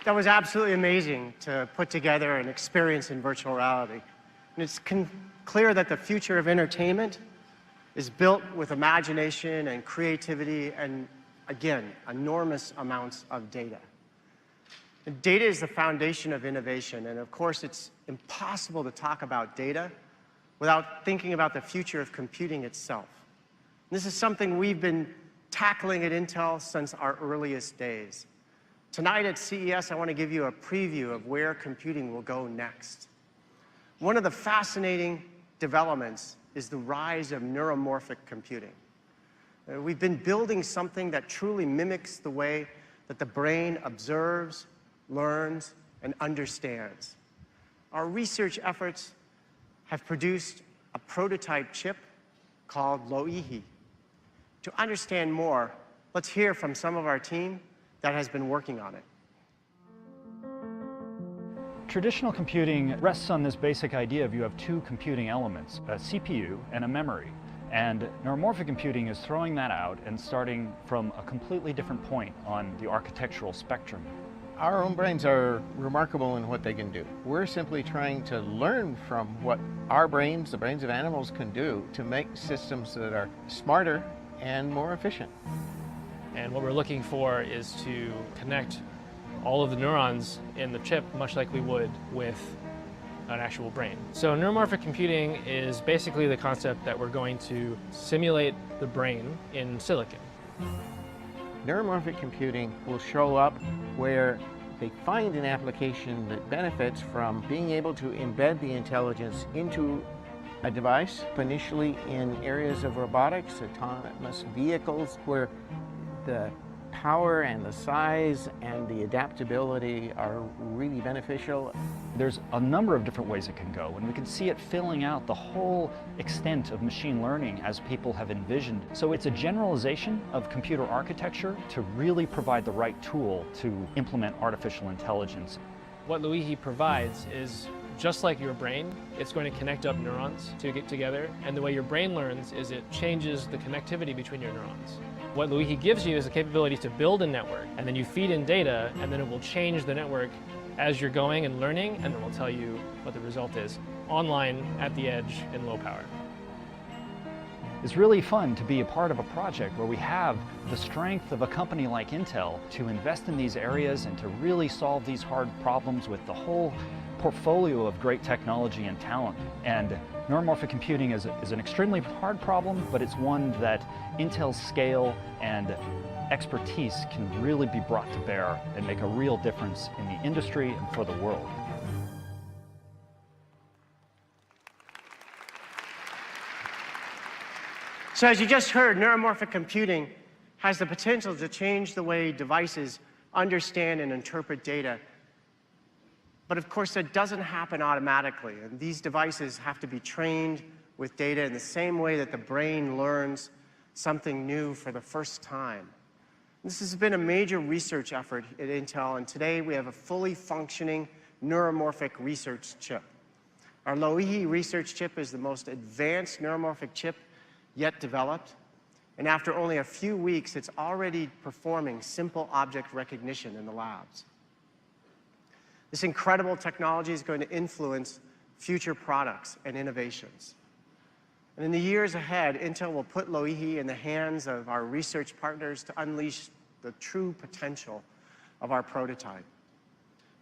That was absolutely amazing to put together an experience in virtual reality. And it's clear that the future of entertainment is built with imagination and creativity and, again, enormous amounts of data. And data is the foundation of innovation, and of course it's impossible to talk about data without thinking about the future of computing itself. This is something we've been tackling at Intel since our earliest days. Tonight at CES, I want to give you a preview of where computing will go next. One of the fascinating developments is the rise of neuromorphic computing. We've been building something that truly mimics the way that the brain observes, learns, and understands. Our research efforts have produced a prototype chip called Loihi. To understand more, let's hear from some of our team that has been working on it. Traditional computing rests on this basic idea of you have two computing elements, a CPU and a memory. And neuromorphic computing is throwing that out and starting from a completely different point on the architectural spectrum. Our own brains are remarkable in what they can do. We're simply trying to learn from what our brains, the brains of animals, can do to make systems that are smarter and more efficient. And what we're looking for is to connect all of the neurons in the chip, much like we would with an actual brain. So neuromorphic computing is basically the concept that we're going to simulate the brain in silicon. Neuromorphic computing will show up where they find an application that benefits from being able to embed the intelligence into a device, initially in areas of robotics, autonomous vehicles, where the power and the size and the adaptability are really beneficial. There's a number of different ways it can go, and we can see it filling out the whole extent of machine learning as people have envisioned. So it's a generalization of computer architecture to really provide the right tool to implement artificial intelligence. What Loihi provides is just like your brain, it's going to connect up neurons to get together, and the way your brain learns is it changes the connectivity between your neurons. What Loihi gives you is the capability to build a network, and then you feed in data, and then it will change the network as you're going and learning, and then we'll tell you what the result is online, at the edge, in low power. It's really fun to be a part of a project where we have the strength of a company like Intel to invest in these areas and to really solve these hard problems with the whole portfolio of great technology and talent. And neuromorphic computing is an extremely hard problem, but it's one that Intel's scale and expertise can really be brought to bear and make a real difference in the industry and for the world. So as you just heard, neuromorphic computing has the potential to change the way devices understand and interpret data. But of course, that doesn't happen automatically, and these devices have to be trained with data in the same way that the brain learns something new for the first time. This has been a major research effort at Intel, and today we have a fully functioning neuromorphic research chip. Our Loihi research chip is the most advanced neuromorphic chip yet developed, and after only a few weeks, it's already performing simple object recognition in the labs. This incredible technology is going to influence future products and innovations. And in the years ahead, Intel will put Loihi in the hands of our research partners to unleash the true potential of our prototype.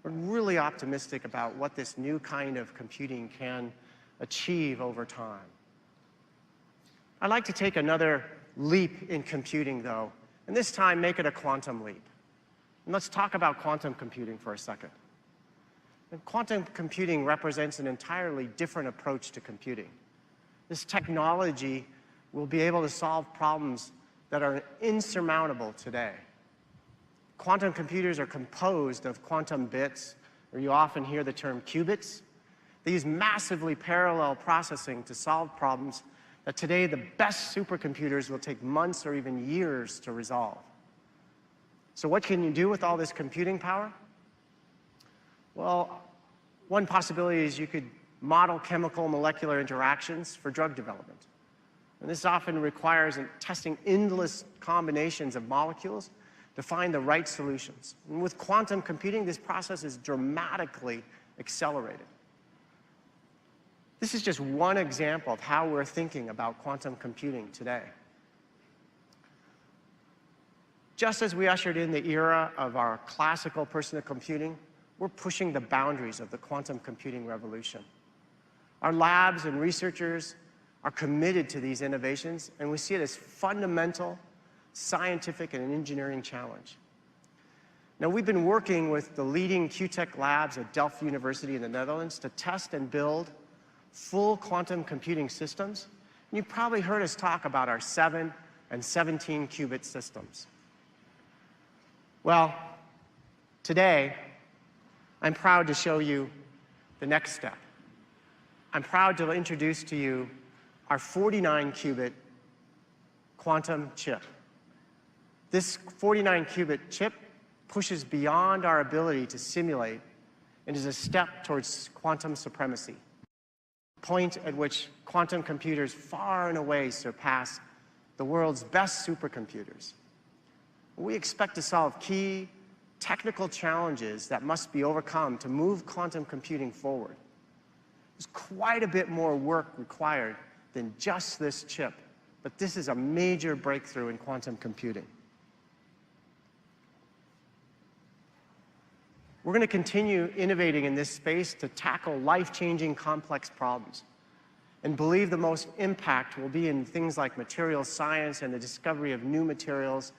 We're really optimistic about what this new kind of computing can achieve over time. I'd like to take another leap in computing, though, and this time make it a quantum leap. And let's talk about quantum computing for a second. And quantum computing represents an entirely different approach to computing. This technology will be able to solve problems that are insurmountable today. Quantum computers are composed of quantum bits, or you often hear the term qubits. They use massively parallel processing to solve problems that today the best supercomputers will take months or even years to resolve. So what can you do with all this computing power? Well, one possibility is you could model chemical molecular interactions for drug development. And this often requires testing endless combinations of molecules to find the right solutions. And with quantum computing, this process is dramatically accelerated. This is just one example of how we're thinking about quantum computing today. Just as we ushered in the era of our classical personal computing, we're pushing the boundaries of the quantum computing revolution. Our labs and researchers are committed to these innovations, and we see it as fundamental scientific and engineering challenge. Now, we've been working with the leading Q-Tech labs at Delft University in the Netherlands to test and build full quantum computing systems. And you've probably heard us talk about our 7 and 17 qubit systems. Well, today, I'm proud to show you the next step. I'm proud to introduce to you our 49 qubit quantum chip. This 49 qubit chip pushes beyond our ability to simulate and is a step towards quantum supremacy, a point at which quantum computers far and away surpass the world's best supercomputers. We expect to solve key technical challenges that must be overcome to move quantum computing forward. There's quite a bit more work required than just this chip, but this is a major breakthrough in quantum computing. We're going to continue innovating in this space to tackle life-changing complex problems and believe the most impact will be in things like materials science and the discovery of new materials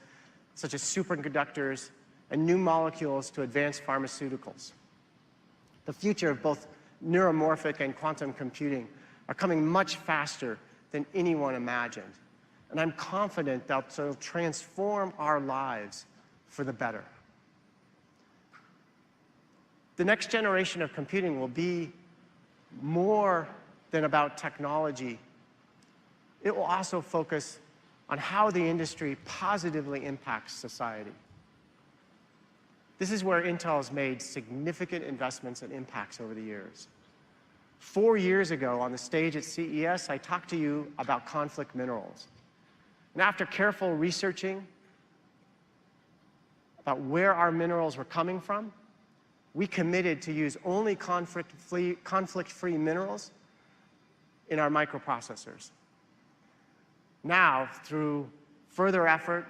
such as superconductors and new molecules to advance pharmaceuticals. The future of both neuromorphic and quantum computing are coming much faster than anyone imagined. And I'm confident that they'll transform our lives for the better. The next generation of computing will be more than about technology. It will also focus on how the industry positively impacts society. This is where Intel has made significant investments and impacts over the years. 4 years ago, on the stage at CES, I talked to you about conflict minerals. And after careful researching about where our minerals were coming from, we committed to use only conflict-free minerals in our microprocessors. Now, through further effort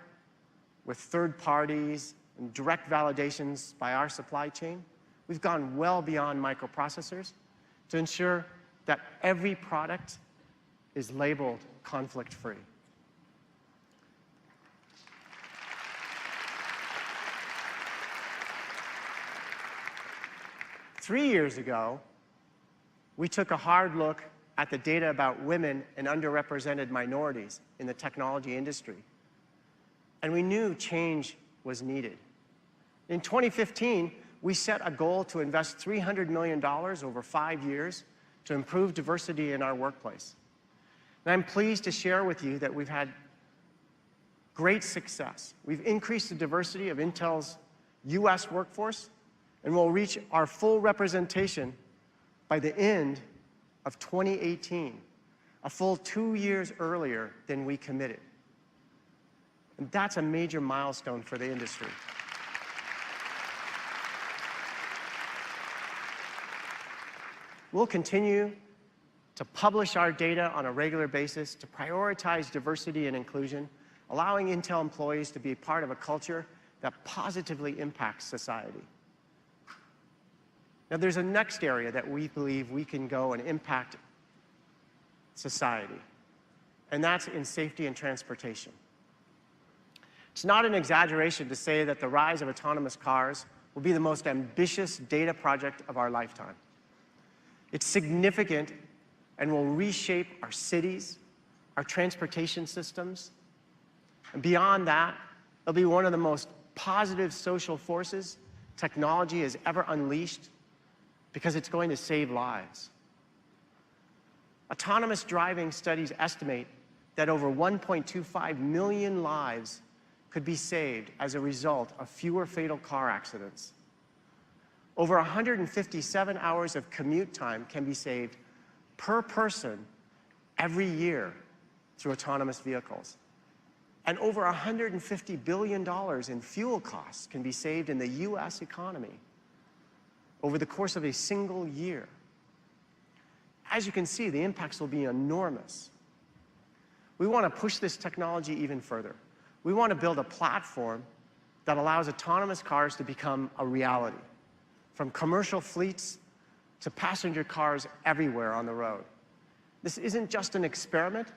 with third parties and direct validations by our supply chain, we've gone well beyond microprocessors to ensure that every product is labeled conflict-free. Three years ago, we took a hard look at the data about women and underrepresented minorities in the technology industry. And we knew change was needed. In 2015, we set a goal to invest $300 million over 5 years to improve diversity in our workplace. And I'm pleased to share with you that we've had great success. We've increased the diversity of Intel's US workforce, and we'll reach our full representation by the end of 2018, a full 2 years earlier than we committed. And that's a major milestone for the industry. We'll continue to publish our data on a regular basis to prioritize diversity and inclusion, allowing Intel employees to be part of a culture that positively impacts society. Now, there's a next area that we believe we can go and impact society, and that's in safety and transportation. It's not an exaggeration to say that the rise of autonomous cars will be the most ambitious data project of our lifetime. It's significant and will reshape our cities, our transportation systems, and beyond that, it'll be one of the most positive social forces technology has ever unleashed, because it's going to save lives. Autonomous driving studies estimate that over 1.25 million lives could be saved as a result of fewer fatal car accidents. Over 157 hours of commute time can be saved per person every year through autonomous vehicles. And over $150 billion in fuel costs can be saved in the US economy over the course of a single year. As you can see, the impacts will be enormous. We want to push this technology even further. We want to build a platform that allows autonomous cars to become a reality, from commercial fleets to passenger cars everywhere on the road. This isn't just an experiment,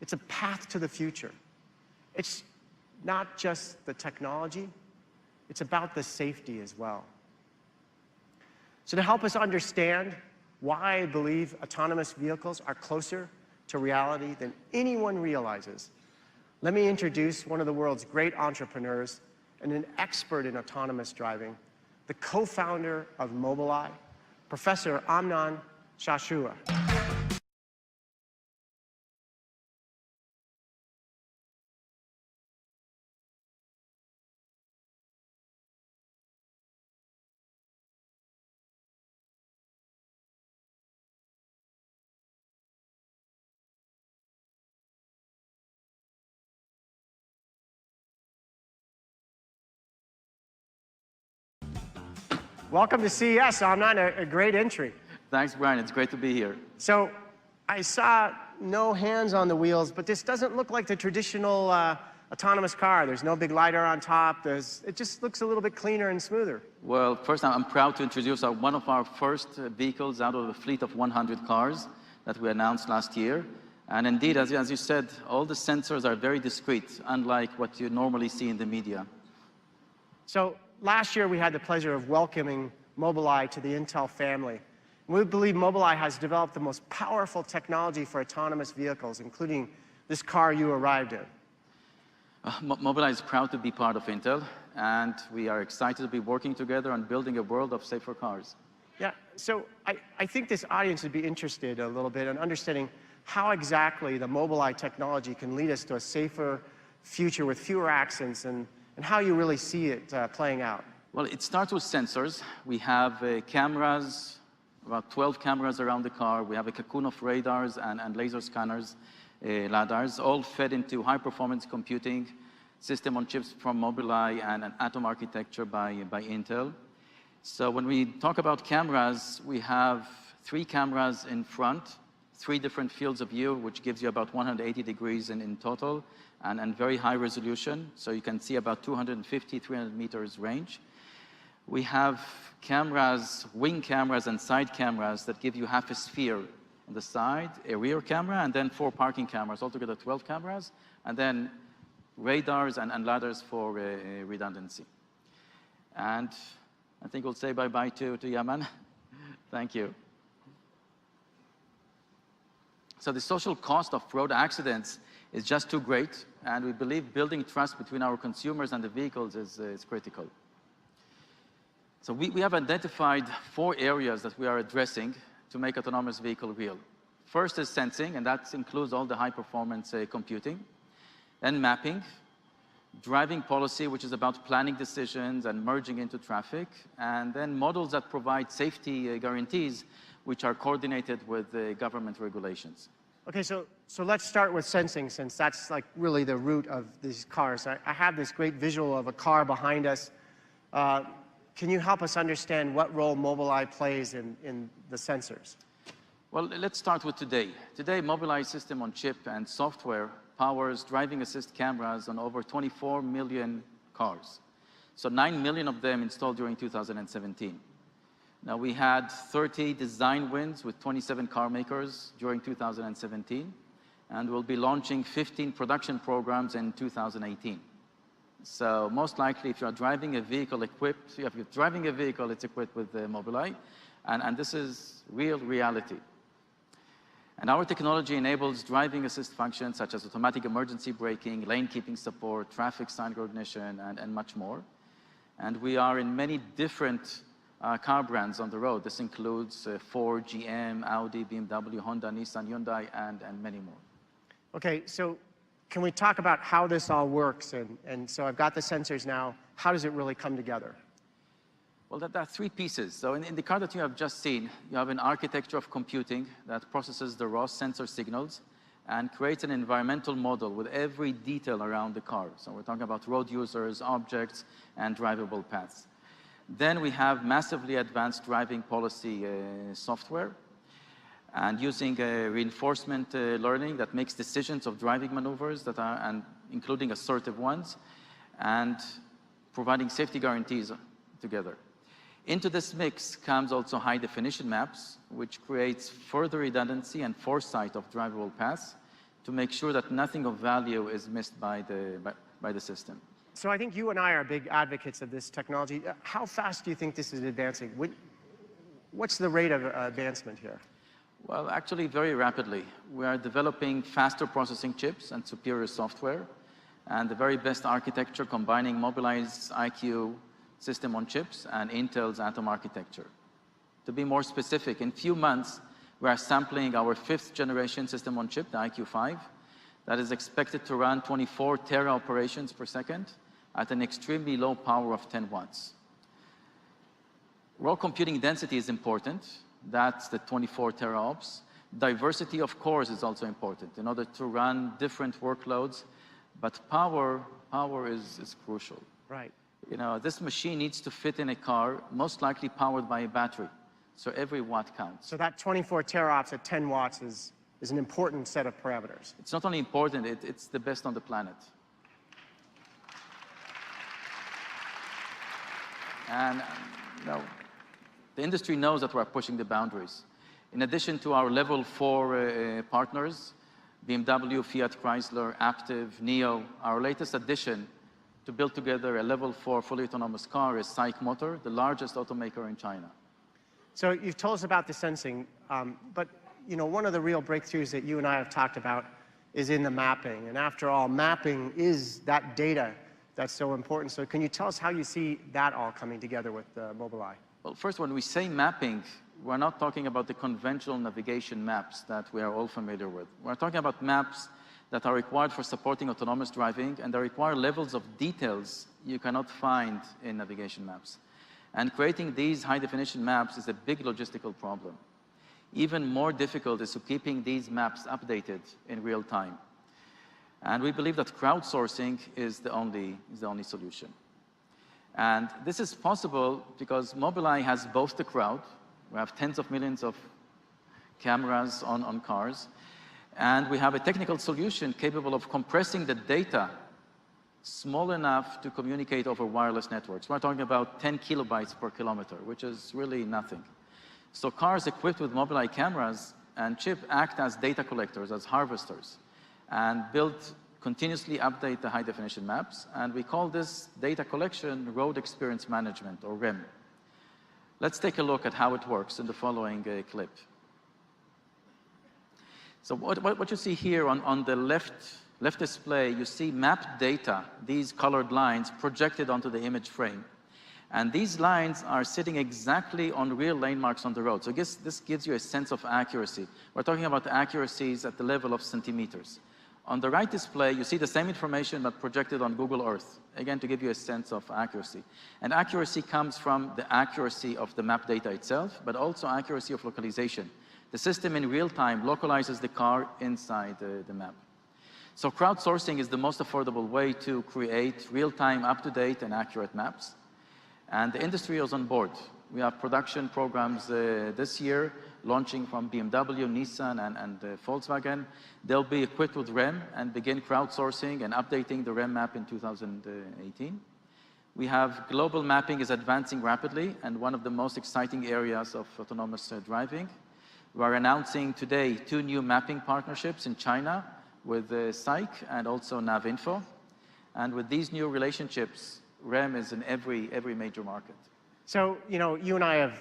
it's a path to the future. It's not just the technology, it's about the safety as well. So to help us understand why I believe autonomous vehicles are closer to reality than anyone realizes, let me introduce one of the world's great entrepreneurs and an expert in autonomous driving, the co-founder of Mobileye, Professor Amnon Shashua. Welcome to CES, Amnon, a great entry. Thanks, Brian. It's great to be here. So I saw no hands on the wheels, but this doesn't look like the traditional autonomous car. There's no big LiDAR on top. It just looks a little bit cleaner and smoother. Well, first, I'm proud to introduce one of our first vehicles out of a fleet of 100 cars that we announced last year. And indeed, as you said, all the sensors are very discrete, unlike what you normally see in the media. So last year, we had the pleasure of welcoming Mobileye to the Intel family. We believe Mobileye has developed the most powerful technology for autonomous vehicles, including this car you arrived in. Mobileye is proud to be part of Intel, and we are excited to be working together on building a world of safer cars. Yeah, so I think this audience would be interested a little bit in understanding how exactly the Mobileye technology can lead us to a safer future with fewer accidents, and how you really see it playing out. Well, it starts with sensors. We have cameras, about 12 cameras around the car. We have a cocoon of radars and laser scanners, LiDARs, all fed into high-performance computing system on chips from Mobileye and an Atom architecture by Intel. So when we talk about cameras, we have 3 cameras in front, 3 different fields of view, which gives you about 180 degrees in total, and very high resolution. So you can see about 250, 300 meters range. We have cameras, wing cameras and side cameras that give you half a sphere on the side, a rear camera, and then 4 parking cameras, altogether 12 cameras, and then radars and LiDARs for redundancy. And I think we'll say bye-bye to Yaman. Thank you. So the social cost of road accidents is just too great, and we believe building trust between our consumers and the vehicles is critical. So we have identified 4 areas that we are addressing to make autonomous vehicle real. First is sensing, and that includes all the high-performance computing. Then mapping, driving policy, which is about planning decisions and merging into traffic, and then models that provide safety guarantees, which are coordinated with government regulations. Okay, so let's start with sensing, since that's like really the root of these cars. I have this great visual of a car behind us. Can you help us understand what role Mobileye plays in the sensors? Well, let's start with today. Today, Mobileye system on chip and software powers driving assist cameras on over 24 million cars. So 9 million of them installed during 2017. Now, we had 30 design wins with 27 car makers during 2017, and we'll be launching 15 production programs in 2018. So most likely, if you're driving a vehicle equipped, if you're driving a vehicle, it's equipped with Mobileye, and this is real reality. And our technology enables driving assist functions such as automatic emergency braking, lane keeping support, traffic sign recognition, and much more. And we are in many different car brands on the road. This includes Ford, GM, Audi, BMW, Honda, Nissan, Hyundai, and many more. Okay, so can we talk about how this all works? And so I've got the sensors now. How does it really come together? Well, there are 3 pieces. So in the car that you have just seen, you have an architecture of computing that processes the raw sensor signals and creates an environmental model with every detail around the car. So we're talking about road users, objects, and drivable paths. Then we have massively advanced driving policy software, and using reinforcement learning that makes decisions of driving maneuvers that are, and including assertive ones, and providing safety guarantees together. Into this mix comes also high-definition maps, which creates further redundancy and foresight of drivable paths to make sure that nothing of value is missed by the system. So I think you and I are big advocates of this technology. How fast do you think this is advancing? What's the rate of advancement here? Well, actually, very rapidly. We are developing faster processing chips and superior software, and the very best architecture combining Mobileye's IQ system on chips and Intel's Atom architecture. To be more specific, in few months, we are sampling our 5th generation system on chip, the IQ5, that is expected to run 24 tera operations per second at an extremely low power of 10 watts. Raw computing density is important. That's the 24 teraops. Diversity of cores is also important in order to run different workloads, but power is crucial. Right. You know, this machine needs to fit in a car, most likely powered by a battery. So every watt counts. So that 24 teraops at 10 watts is an important set of parameters. It's not only important, it's the best on the planet. And you know, the industry knows that we're pushing the boundaries. In addition to our level 4 partners, BMW, Fiat Chrysler, Aptiv, NIO, our latest addition to build together a level 4 fully autonomous car is SAIC Motor, the largest automaker in China. So you've told us about the sensing, but you know, one of the real breakthroughs that you and I have talked about is in the mapping. And after all, mapping is that data that's so important. So can you tell us how you see that all coming together with Mobileye? Well, first, when we say mapping, we're not talking about the conventional navigation maps that we are all familiar with. We're talking about maps that are required for supporting autonomous driving, and they require levels of details you cannot find in navigation maps. And creating these high-definition maps is a big logistical problem. Even more difficult is to keeping these maps updated in real time. And we believe that crowdsourcing is the only solution. And this is possible because Mobileye has both the crowd. We have tens of millions of cameras on cars. And we have a technical solution capable of compressing the data small enough to communicate over wireless networks. We're talking about 10 kilobytes per kilometer, which is really nothing. So cars equipped with Mobileye cameras and chip act as data collectors, as harvesters, and continuously update the high-definition maps. And we call this data collection road experience management, or REM. Let's take a look at how it works in the following clip. So what you see here on the left display, you see mapped data, these colored lines projected onto the image frame. And these lines are sitting exactly on real lane marks on the road. So this gives you a sense of accuracy. We're talking about accuracies at the level of centimeters. On the right display, you see the same information but projected on Google Earth, again to give you a sense of accuracy. And accuracy comes from the accuracy of the map data itself, but also accuracy of localization. The system in real time localizes the car inside the map. So crowdsourcing is the most affordable way to create real-time, up-to-date, and accurate maps. And the industry is on board. We have production programs this year, launching from BMW, Nissan, and Volkswagen. They'll be equipped with REM and begin crowdsourcing and updating the REM map in 2018. We have global mapping is advancing rapidly, and one of the most exciting areas of autonomous driving. We are announcing today 2 new mapping partnerships in China with SAIC and also Navinfo. And with these new relationships, REM is in every major market. So, you know, you and I have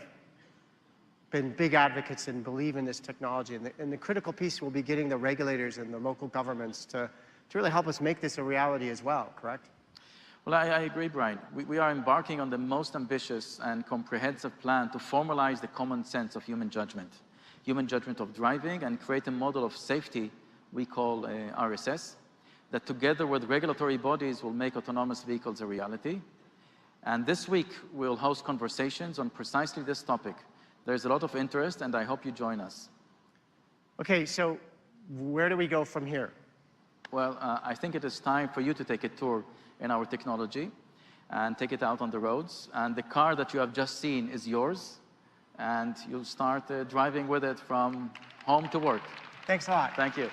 been big advocates and believe in this technology. And the critical piece will be getting the regulators and the local governments to really help us make this a reality as well, correct? Well, I agree, Brian. We are embarking on the most ambitious and comprehensive plan to formalize the common sense of human judgment of driving, and create a model of safety we call RSS, that together with regulatory bodies will make autonomous vehicles a reality. And this week, we'll host conversations on precisely this topic. There's a lot of interest, and I hope you join us. Okay, so Where do we go from here? Well, I think it is time for you to take a tour in our technology and take it out on the roads. And the car that you have just seen is yours, and you'll start driving with it from home to work. Thanks a lot. Thank you.